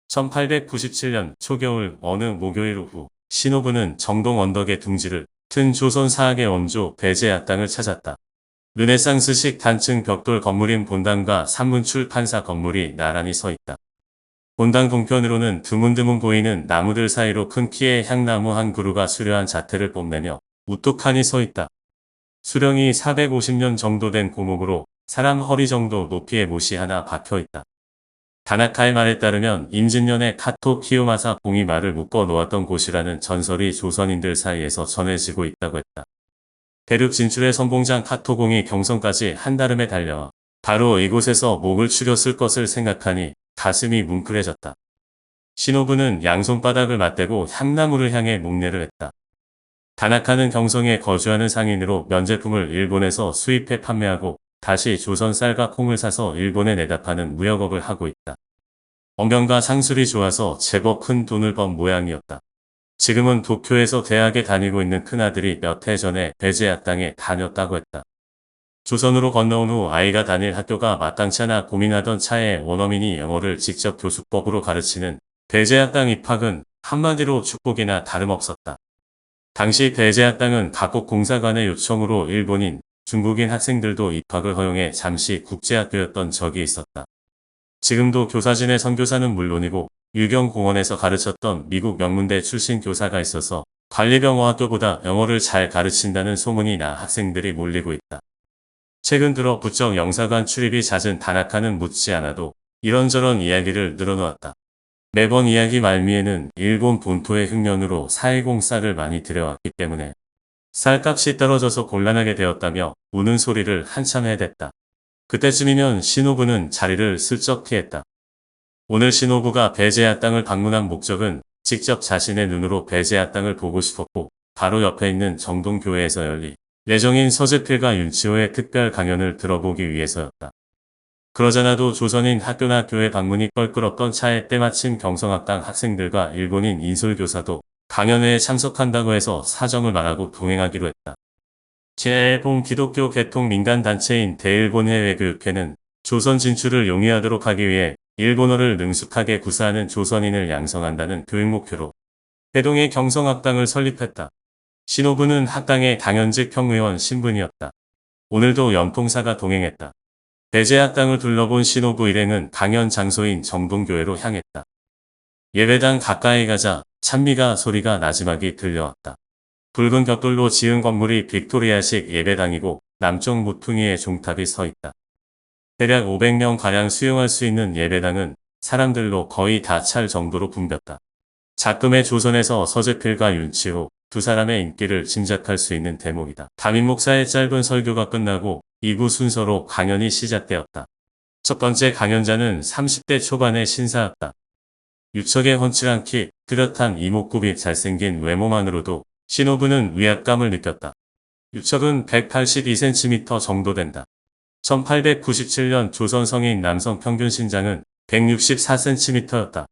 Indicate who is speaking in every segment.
Speaker 1: 1897년 초겨울 어느 목요일 오후 신호부는 정동 언덕의 둥지를 튼 조선 사학의 원조 배제 땅을 찾았다. 르네상스식 단층 벽돌 건물인 본당과 산문출 판사 건물이 나란히 서 있다. 본당 동편으로는 드문드문 보이는 나무들 사이로 큰 키의 향나무 한 그루가 수려한 자태를 뽐내며 우뚝하니 서 있다. 수령이 450년 정도 된 고목으로 사람 허리 정도 높이의 못이 하나 박혀 있다. 다나카의 말에 따르면 임진년에 카토 키요마사 봉이 말을 묶어 놓았던 곳이라는 전설이 조선인들 사이에서 전해지고 있다고 했다. 대륙 진출의 선봉장 카토공이 경성까지 한달음에 달려와 바로 이곳에서 목을 추렸을 것을 생각하니 가슴이 뭉클해졌다. 신호부는 양손바닥을 맞대고 향나무를 향해 목례를 했다. 다나카는 경성에 거주하는 상인으로 면제품을 일본에서 수입해 판매하고 다시 조선 쌀과 콩을 사서 일본에 내다 파는 무역업을 하고 있다. 언변과 상술이 좋아서 제법 큰 돈을 번 모양이었다. 지금은 도쿄에서 대학에 다니고 있는 큰아들이 몇 해 전에 배제야 땅에 다녔다고 했다. 조선으로 건너온 후 아이가 다닐 학교가 마땅치 않아 고민하던 차에 원어민이 영어를 직접 교수법으로 가르치는 배제야 땅 입학은 한마디로 축복이나 다름없었다. 당시 배제야 땅은 각국 공사관의 요청으로 일본인, 중국인 학생들도 입학을 허용해 잠시 국제학교였던 적이 있었다. 지금도 교사진의 선교사는 물론이고 유경공원에서 가르쳤던 미국 명문대 출신 교사가 있어서 관리병어학교보다 영어를 잘 가르친다는 소문이 나 학생들이 몰리고 있다. 최근 들어 부쩍 영사관 출입이 잦은 다나카는 묻지 않아도 이런저런 이야기를 늘어놓았다. 매번 이야기 말미에는 일본 본토의 흉년으로 4.10 쌀을 많이 들여왔기 때문에 쌀값이 떨어져서 곤란하게 되었다며 우는 소리를 한참 해댔다. 그때쯤이면 신호부는 자리를 슬쩍 피했다. 오늘 신호부가 배제야 땅을 방문한 목적은 직접 자신의 눈으로 배제야 땅을 보고 싶었고 바로 옆에 있는 정동교회에서 열린 예정인 서재필과 윤치호의 특별 강연을 들어보기 위해서였다. 그러자나도 조선인 학교나 교회 방문이 껄끄럽던 차에 때마침 경성학당 학생들과 일본인 인솔교사도 강연회에 참석한다고 해서 사정을 말하고 동행하기로 했다. 제1본 기독교 개통 민간단체인 대일본해외교육회는 조선 진출을 용이하도록 하기 위해 일본어를 능숙하게 구사하는 조선인을 양성한다는 교육 목표로 대동의 경성학당을 설립했다. 신호부는 학당의 당연직 평의원 신분이었다. 오늘도 연통사가 동행했다. 배제학당을 둘러본 신호부 일행은 강연 장소인 정동교회로 향했다. 예배당 가까이 가자 찬미가 소리가 나지막이 들려왔다. 붉은 벽돌로 지은 건물이 빅토리아식 예배당이고 남쪽 모퉁이에 종탑이 서 있다. 대략 500명가량 수용할 수 있는 예배당은 사람들로 거의 다 찰 정도로 붐볐다. 작금의 조선에서 서재필과 윤치호 두 사람의 인기를 짐작할 수 있는 대목이다. 담임 목사의 짧은 설교가 끝나고 2부 순서로 강연이 시작되었다. 첫 번째 강연자는 30대 초반의 신사였다. 유척의 훤칠한 키, 뚜렷한 이목구비 잘생긴 외모만으로도 신호부는 위압감을 느꼈다. 유척은 182cm 정도 된다. 1897년 조선 성인 남성 평균 신장은 164cm였다.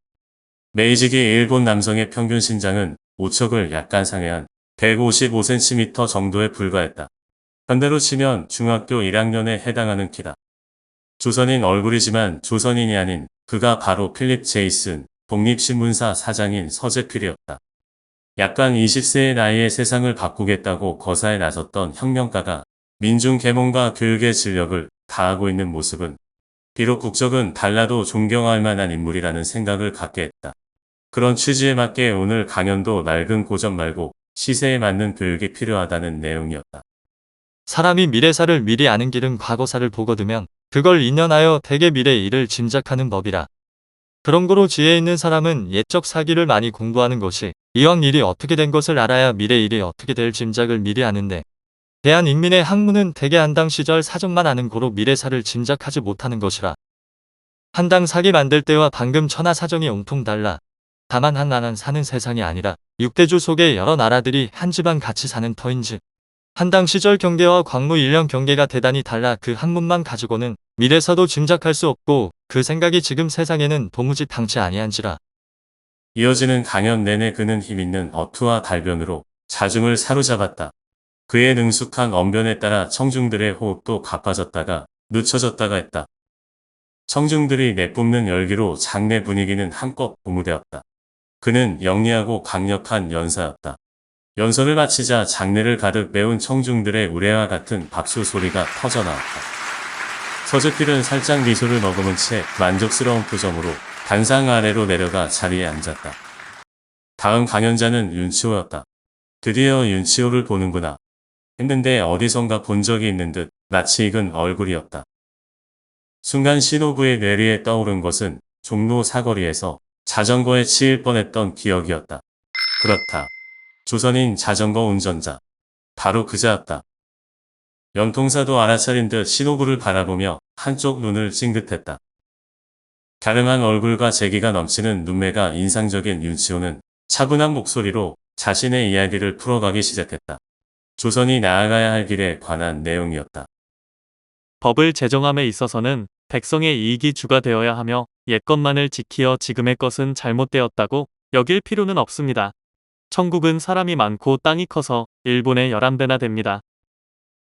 Speaker 1: 메이지기 일본 남성의 평균 신장은 오척을 약간 상회한 155cm 정도에 불과했다. 현대로 치면 중학교 1학년에 해당하는 키다. 조선인 얼굴이지만 조선인이 아닌 그가 바로 필립 제이슨, 독립신문사 사장인 서재필이었다. 약간 20세의 나이에 세상을 바꾸겠다고 거사에 나섰던 혁명가가 민중 계몽과 교육의 진력을 다하고 있는 모습은 비록 국적은 달라도 존경할 만한 인물이라는 생각을 갖게 했다. 그런 취지에 맞게 오늘 강연도 낡은 고전 말고 시세에 맞는 교육이 필요하다는 내용이었다.
Speaker 2: 사람이 미래사를 미리 아는 길은 과거사를 보거두면 그걸 인연하여 대개 미래의 일을 짐작하는 법이라. 그런 거로 지혜 있는 사람은 옛적 사기를 많이 공부하는 것이 이왕 일이 어떻게 된 것을 알아야 미래 일이 어떻게 될 짐작을 미리 아는데 대한인민의 학문은 대개 한당 시절 사정만 아는 고로 미래사를 짐작하지 못하는 것이라. 한당 사기 만들 때와 방금 천하 사정이 온통 달라. 다만 한 나라는 사는 세상이 아니라 6대주 속의 여러 나라들이 한 집안 같이 사는 터인즉 한당 시절 경계와 광무 일령 경계가 대단히 달라 그 학문만 가지고는 미래사도 짐작할 수 없고 그 생각이 지금 세상에는 도무지 당치 아니한지라.
Speaker 1: 이어지는 강연 내내 그는 힘있는 어투와 달변으로 자중을 사로잡았다. 그의 능숙한 언변에 따라 청중들의 호흡도 가빠졌다가 늦춰졌다가 했다. 청중들이 내뿜는 열기로 장내 분위기는 한껏 고무되었다. 그는 영리하고 강력한 연사였다. 연설을 마치자 장내를 가득 메운 청중들의 우레와 같은 박수 소리가 터져나왔다. 서재필은 살짝 미소를 머금은 채 만족스러운 표정으로 단상 아래로 내려가 자리에 앉았다. 다음 강연자는 윤치호였다. 드디어 윤치호를 보는구나 했는데 어디선가 본 적이 있는 듯 낯이 익은 얼굴이었다. 순간 신호부의 뇌리에 떠오른 것은 종로 사거리에서 자전거에 치일 뻔했던 기억이었다. 그렇다. 조선인 자전거 운전자. 바로 그자였다. 연통사도 알아차린 듯 신호부를 바라보며 한쪽 눈을 찡긋했다. 갸름한 얼굴과 재기가 넘치는 눈매가 인상적인 윤치호는 차분한 목소리로 자신의 이야기를 풀어가기 시작했다. 조선이 나아가야 할 길에 관한 내용이었다.
Speaker 3: 법을 제정함에 있어서는 백성의 이익이 주가 되어야 하며 옛것만을 지키어 지금의 것은 잘못되었다고 여길 필요는 없습니다. 천국은 사람이 많고 땅이 커서 일본의 11배나 됩니다.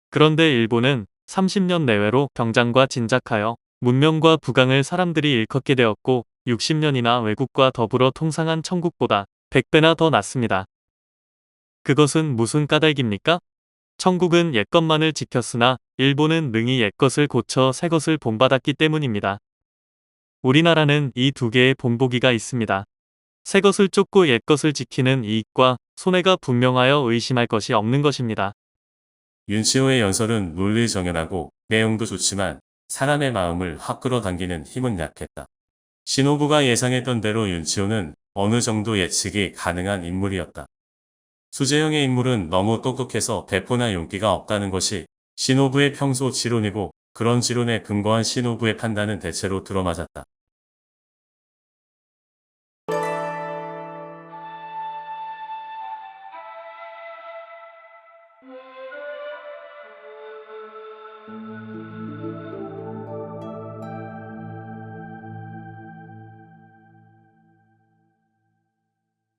Speaker 3: 그런데 일본은 30년 내외로 병장과 진작하여 문명과 부강을 사람들이 일컫게 되었고 60년이나 외국과 더불어 통상한 천국보다 100배나 더 낫습니다. 그것은 무슨 까닭입니까? 천국은 옛것만을 지켰으나 일본은 능히 옛것을 고쳐 새것을 본받았기 때문입니다. 우리나라는 이 두 개의 본보기가 있습니다. 새것을 쫓고 옛것을 지키는 이익과 손해가 분명하여 의심할 것이 없는 것입니다.
Speaker 1: 윤치호의 연설은 논리정연하고 내용도 좋지만 사람의 마음을 확 끌어당기는 힘은 약했다. 신호부가 예상했던 대로 윤치호는 어느 정도 예측이 가능한 인물이었다. 수재형의 인물은 너무 똑똑해서 배포나 용기가 없다는 것이 신호부의 평소 지론이고 그런 지론에 근거한 신호부의 판단은 대체로 들어맞았다.